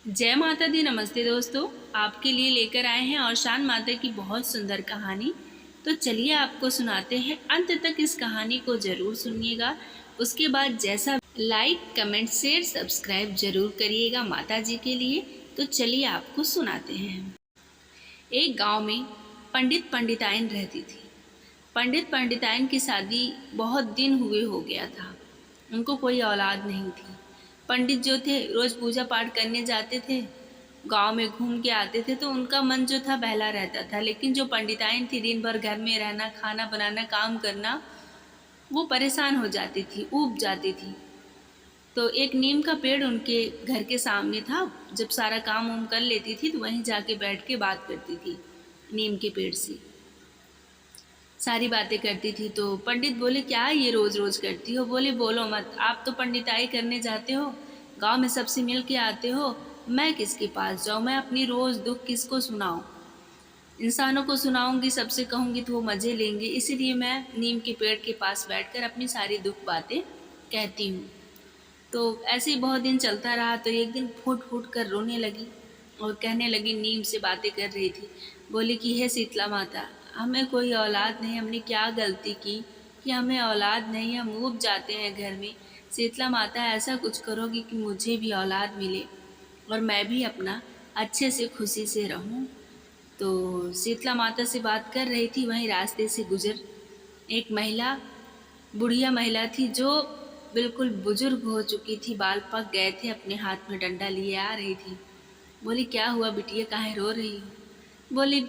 जय माता दी। नमस्ते दोस्तों, आपके लिए लेकर आए हैं औरशान माता की बहुत सुंदर कहानी। तो चलिए आपको सुनाते हैं, अंत तक इस कहानी को ज़रूर सुनिएगा। उसके बाद जैसा लाइक कमेंट शेयर सब्सक्राइब जरूर करिएगा माता जी के लिए। तो चलिए आपको सुनाते हैं। एक गांव में पंडित पंडिताइन रहती थी। पंडित पंडिताइन की शादी बहुत दिन हुए हो गया था। उनको कोई औलाद नहीं थी। पंडित जो थे रोज पूजा पाठ करने जाते थे, गांव में घूम के आते थे, तो उनका मन जो था बहला रहता था। लेकिन जो पंडिताइन थी, दिन भर घर में रहना, खाना बनाना, काम करना, वो परेशान हो जाती थी, ऊब जाती थी। तो एक नीम का पेड़ उनके घर के सामने था। जब सारा काम वाम कर लेती थी तो वहीं जाके बैठ के बात करती थी नीम के पेड़ से, सारी बातें करती थी। तो पंडित बोले, क्या ये रोज रोज करती हो? बोले, बोलो मत, आप तो पंडिताई करने जाते हो, गांव में सबसे मिल के आते हो, मैं किसके पास जाऊँ? मैं अपनी रोज दुख किसको सुनाऊँ? इंसानों को सुनाऊंगी, सबसे कहूँगी तो वो मज़े लेंगे, इसीलिए मैं नीम के पेड़ के पास बैठकर अपनी सारी दुख बातें कहती हूँ। तो ऐसे ही बहुत दिन चलता रहा। तो एक दिन फूट फूट कर रोने लगी और कहने लगी, नीम से बातें कर रही थी। बोली कि हे शीतला माता, हमें कोई औलाद नहीं, हमने क्या गलती की कि हमें औलाद नहीं, हम ऊब जाते हैं घर में। शीतला माता, ऐसा कुछ करोगी कि मुझे भी औलाद मिले और मैं भी अपना अच्छे से खुशी से रहूं। तो शीतला माता से बात कर रही थी, वहीं रास्ते से गुजर एक महिला, बुढ़िया महिला थी, जो बिल्कुल बुजुर्ग हो चुकी थी, बाल पक गए थे, अपने हाथ में डंडा लिए आ रही थी। बोली, क्या हुआ बिटिया, काहे रो रही हो? बोली,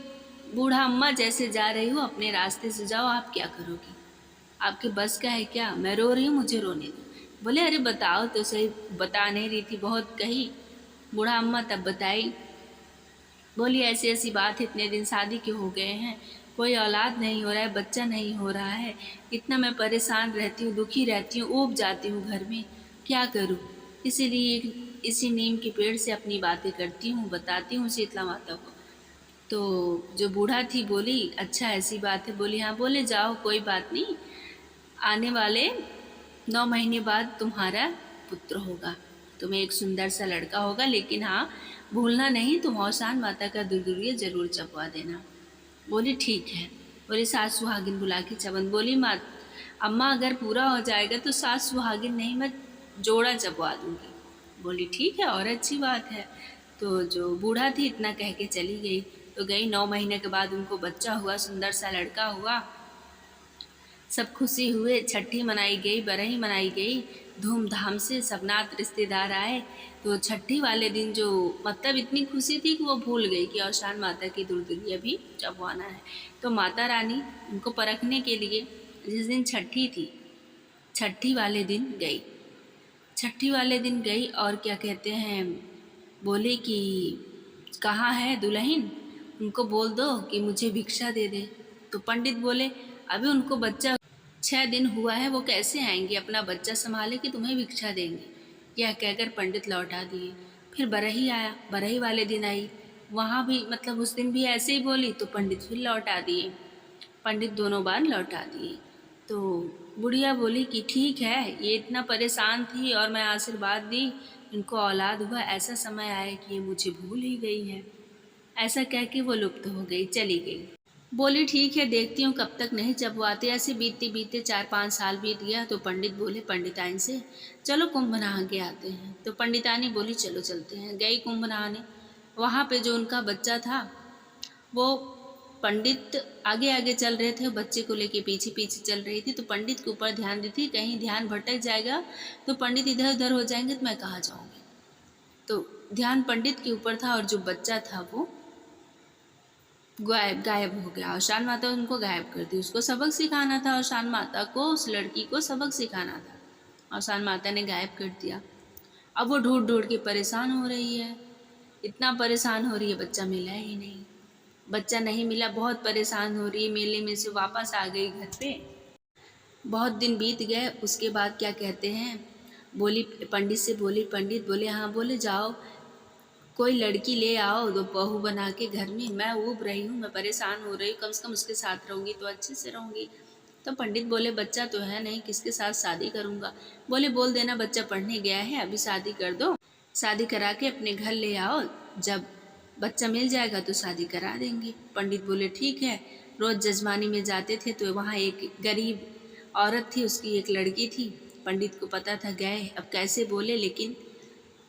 बूढ़ा अम्मा, जैसे जा रही हो अपने रास्ते से जाओ, आप क्या करोगी? आपके बस का है क्या? मैं रो रही हूँ, मुझे रोने दो। बोले, अरे बताओ तो सही। बता नहीं रही थी, बहुत कही बूढ़ा अम्मा, तब बताई। बोली, ऐसी ऐसी बात है, इतने दिन शादी के हो गए हैं, कोई औलाद नहीं हो रहा है, बच्चा नहीं हो रहा है, इतना मैं परेशान रहती हूँ, दुखी रहती हूँ, ऊब जाती हूँ घर में, क्या करूँ? इसीलिए इसी नीम के पेड़ से अपनी बातें करती हूँ, बताती हूँ शीतला माता को। तो जो बूढ़ा थी बोली, अच्छा ऐसी बात है? बोली, हाँ। बोले, जाओ, कोई बात नहीं, आने वाले 9 महीने बाद तुम्हारा पुत्र होगा, तुम्हें एक सुंदर सा लड़का होगा, लेकिन हाँ, भूलना नहीं, तुम औसान माता का दुर्दुरिया जरूर चबवा देना। बोली, ठीक है। बोली, सास सुहागिन बुला के चबन। बोली, माँ अम्मा, अगर पूरा हो जाएगा तो सास सुहागिन नहीं, मैं जोड़ा चबवा दूंगी। बोली, ठीक है, और अच्छी बात है। तो जो बूढ़ा थी इतना कह के चली गई। तो गई, 9 महीने के बाद उनको बच्चा हुआ, सुंदर सा लड़का हुआ, सब खुशी हुए, छठी मनाई गई, बरही मनाई गई, धूमधाम से सब नात रिश्तेदार आए। तो छठी वाले दिन जो मतलब इतनी खुशी थी कि वो भूल गई कि औशान माता की दुर्दुरिया भी चबवाना है। तो माता रानी उनको परखने के लिए जिस दिन छठी थी, छठी वाले दिन गई। छठी वाले दिन गई और क्या कहते हैं, बोली कि कहाँ है दुल्हन, उनको बोल दो कि मुझे भिक्षा दे दे। तो पंडित बोले, अभी उनको बच्चा 6 दिन हुआ है, वो कैसे आएंगे अपना बच्चा संभाले कि तुम्हें भिक्षा देंगे? यह कहकर पंडित लौटा दिए। फिर बरही आया, बरही वाले दिन आई, वहाँ भी मतलब उस दिन भी ऐसे ही बोली, तो पंडित फिर लौटा दिए। पंडित दोनों बार लौटा दिए। तो बुढ़िया बोली कि ठीक है, ये इतना परेशान थी और मैं आशीर्वाद दी, इनको औलाद हुआ, ऐसा समय आया कि ये मुझे भूल ही गई है। ऐसा कह के वो लुप्त हो गई, चली गई। बोली, ठीक है, देखती हूँ कब तक नहीं चबवाते। ऐसे बीतते बीतते 4-5 साल बीत गया। तो पंडित बोले पंडिताइन से, चलो कुंभ नहा के आते हैं। तो पंडितानी बोली, चलो चलते हैं। गई कुंभ नहाने। वहाँ पे जो उनका बच्चा था, वो पंडित आगे आगे चल रहे थे, बच्चे को लेके पीछे पीछे चल रही थी। तो पंडित के ऊपर ध्यान देती, कहीं ध्यान भटक जाएगा तो पंडित इधर उधर हो जाएंगे तो मैं कहाँ जाऊँगी। तो ध्यान पंडित के ऊपर था और जो बच्चा था वो गायब गायब हो गया। औशान माता उनको गायब कर दी। उसको सबक सिखाना था, औशान माता को उस लड़की को सबक सिखाना था। औशान माता ने गायब कर दिया। अब वो ढूंढ ढूंढ के परेशान हो रही है, इतना परेशान हो रही है, बच्चा मिला ही नहीं। बच्चा नहीं मिला, बहुत परेशान हो रही है। मेले में से वापस आ गई घर पे। बहुत दिन बीत गए। उसके बाद क्या कहते हैं, बोली पंडित से, बोली पंडित बोले, हाँ। बोले, जाओ कोई लड़की ले आओ, दो बहू बना के घर में, मैं ऊब रही हूँ, मैं परेशान हो रही हूँ, कम से कम उसके साथ रहूँगी तो अच्छे से रहूँगी। तो पंडित बोले, बच्चा तो है नहीं, किसके साथ शादी करूँगा? बोले, बोल देना बच्चा पढ़ने गया है, अभी शादी कर दो, शादी करा के अपने घर ले आओ, जब बच्चा मिल जाएगा तो शादी करा देंगे। पंडित बोले ठीक है। रोज़ जजमानी में जाते थे तो वहाँ एक गरीब औरत थी, उसकी एक लड़की थी। पंडित को पता था, गए, अब कैसे बोले, लेकिन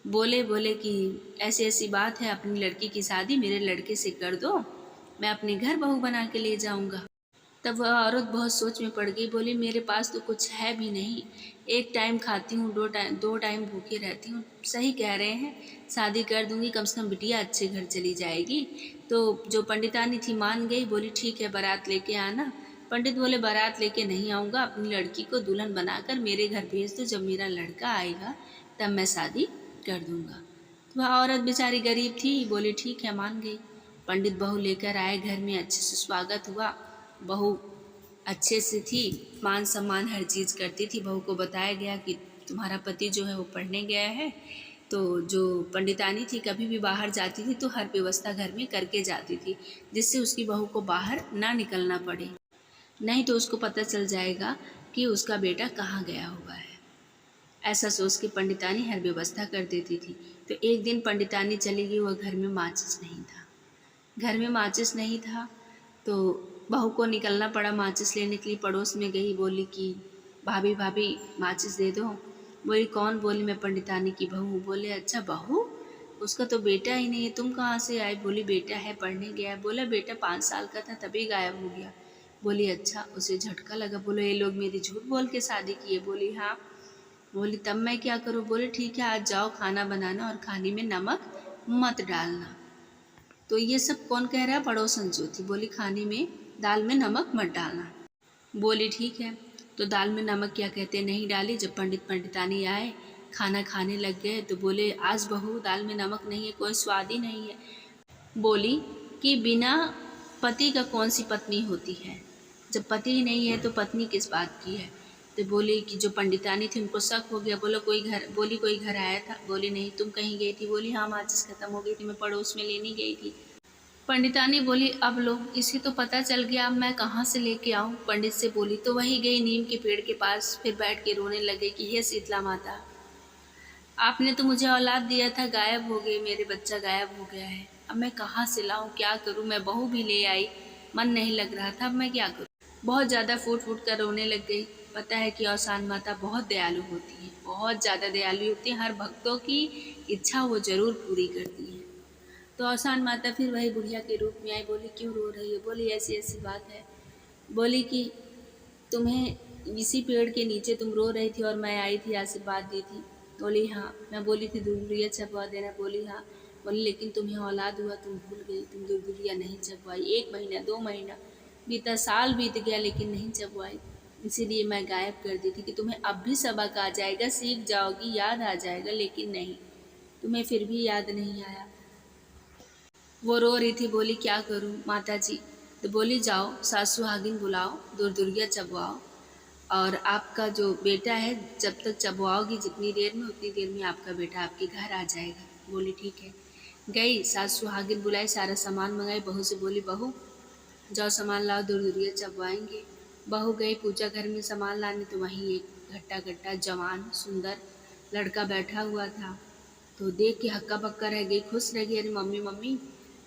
बोले कि ऐसी ऐसी बात है, अपनी लड़की की शादी मेरे लड़के से कर दो, मैं अपने घर बहू बना के ले जाऊंगा। तब वह औरत बहुत सोच में पड़ गई, बोली मेरे पास तो कुछ है भी नहीं, एक टाइम खाती हूँ, दो टाइम भूखी रहती हूँ। सही कह रहे हैं, शादी कर दूंगी, कम से कम बिटिया अच्छे घर चली जाएगी। तो जो पंडितानी थी मान गई, बोली ठीक है बारात लेके आना। पंडित बोले बारात लेके नहीं आऊँगा, अपनी लड़की को दुल्हन बनाकर मेरे घर भेज दो, जब मेरा लड़का आएगा तब मैं शादी कर दूँगा। तो वह औरत बेचारी गरीब थी, बोली ठीक है, मान गई। पंडित बहू लेकर आए, घर में अच्छे से स्वागत हुआ। बहू अच्छे से थी, मान सम्मान हर चीज़ करती थी। बहू को बताया गया कि तुम्हारा पति जो है वो पढ़ने गया है। तो जो पंडितानी थी कभी भी बाहर जाती थी तो हर व्यवस्था घर में करके जाती थी, जिससे उसकी बहू को बाहर ना निकलना पड़े, नहीं तो उसको पता चल जाएगा कि उसका बेटा कहाँ गया हुआ है। ऐसा सोच के पंडितानी हर व्यवस्था कर देती थी। तो एक दिन पंडितानी चली गई, वह घर में माचिस नहीं था। घर में माचिस नहीं था तो बहू को निकलना पड़ा माचिस लेने के लिए। पड़ोस में गई, बोली कि भाभी भाभी माचिस दे दो। बोली कौन? बोली मैं पंडितानी की बहू हूँ। बोले अच्छा बहू, उसका तो बेटा ही नहीं है, तुम कहाँ से आई? बोली बेटा है, पढ़ने गया है। बोला बेटा 5 साल का था तभी गायब हो गया। बोली अच्छा, उसे झटका लगा। बोले ये लोग मेरी झूठ बोल के शादी की है। बोली हाँ। बोली तब मैं क्या करूँ? बोले ठीक है, आज जाओ खाना बनाना और खाने में नमक मत डालना। तो ये सब कौन कह रहा है? पड़ोसन जो थी, बोली खाने में दाल में नमक मत डालना। बोली ठीक है। तो दाल में नमक क्या कहते नहीं डाली। जब पंडित पंडितानी आए, खाना खाने लग गए, तो बोले आज बहू दाल में नमक नहीं है, कोई स्वाद ही नहीं है। बोली कि बिना पति का कौन सी पत्नी होती है, जब पति ही नहीं है तो पत्नी किस बात की है। तो बोली कि जो पंडितानी थी उनको शक हो गया। बोली कोई घर आया था? बोली नहीं। तुम कहीं गई थी? बोली हाँ, माचिस खत्म हो गई थी, मैं पड़ोस में लेने गई थी। पंडितानी बोली अब लो, इसे तो पता चल गया, अब मैं कहाँ से लेके आऊँ? पंडित से बोली तो वही गई नीम के पेड़ के पास, फिर बैठ के रोने लगे कि हे शीतला माता, आपने तो मुझे औलाद दिया था, गायब हो गई, मेरे बच्चा गायब हो गया है, अब मैं कहाँ से लाऊं, क्या करूं? मैं बहू भी ले आई, मन नहीं लग रहा था, अब मैं क्या करूं? बहुत ज़्यादा फूट फूट कर रोने लग गई। पता है कि औसान माता बहुत दयालु होती है, बहुत ज़्यादा दयालु होती है, हर भक्तों की इच्छा वो ज़रूर पूरी करती है। तो औसान माता फिर वही बुढ़िया के रूप में आई। बोली क्यों रो रही है? बोली ऐसी ऐसी बात है। बोली कि तुम्हें इसी पेड़ के नीचे तुम रो रही थी और मैं आई थी, आशीर्वाद दी थी। बोली हाँ। मैं बोली थी दूरदुरिया चबवा देना। बोली हाँ। बोली लेकिन तुम्हें औलाद हुआ, तुम भूल गई, तुम दूरदुरिया नहीं चबवाई। 1 महीना 2 महीना बीता, साल बीत गया लेकिन नहीं चबवाई, इसीलिए मैं गायब कर दी थी कि तुम्हें अब भी सबक आ जाएगा, सीख जाओगी, याद आ जाएगा, लेकिन नहीं, तुम्हें फिर भी याद नहीं आया। वो रो रही थी। बोली क्या करूं माता जी? तो बोली जाओ सास सुहागिन बुलाओ, दूरदुरिया चबवाओ, और आपका जो बेटा है जब तक चबवाओगी जितनी देर में, उतनी देर में आपका बेटा आपके घर आ जाएगा। बोली ठीक है। गई, सास सुहागिन बुलाई, सारा सामान मंगाई, बहू से बोली बहू जाओ सामान लाओ, दूरदुरिया चबवाएंगे। बहू गई पूजा घर में सामान लाने, तो वहीं एक घट्टा घट्टा जवान सुंदर लड़का बैठा हुआ था। तो देख के हक्का बक्का रह गई, खुश रह गई, अरे मम्मी मम्मी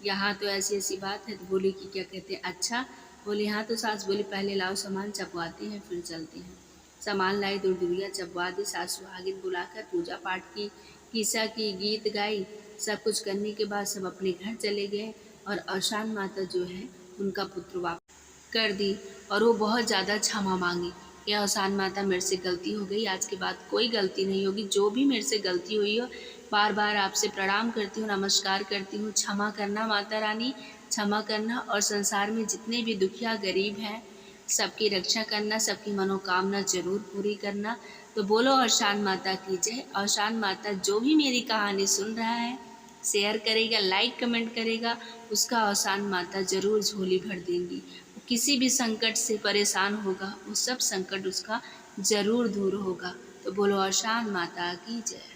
यहाँ तो ऐसी ऐसी बात है। तो बोली कि क्या कहते हैं? अच्छा। बोली हाँ। तो सास बोली पहले लाओ सामान, चबवाते हैं फिर चलते हैं। सामान लाई, दूरदुरिया चबवा दी, सास सुहागिन बुलाकर पूजा पाठ की, किस्सा की, गीत गाई। सब कुछ करने के बाद सब अपने घर चले गए और औसान माता जो है उनका पुत्र वापस कर दी। और वो बहुत ज़्यादा क्षमा मांगी कि औसान माता मेरे से गलती हो गई, आज के बाद कोई गलती नहीं होगी, जो भी मेरे से गलती हुई हो बार बार आपसे प्रणाम करती हूँ, नमस्कार करती हूँ, क्षमा करना माता रानी, क्षमा करना। और संसार में जितने भी दुखिया गरीब हैं सबकी रक्षा करना, सबकी मनोकामना जरूर पूरी करना। तो बोलो औसान माता की जय। औसान माता जो भी मेरी कहानी सुन रहा है शेयर करेगा, लाइक कमेंट करेगा, उसका औसान माता ज़रूर झोली भर देंगी। वो किसी भी संकट से परेशान होगा वो सब संकट उसका ज़रूर दूर होगा। तो बोलो औसान माता की जय।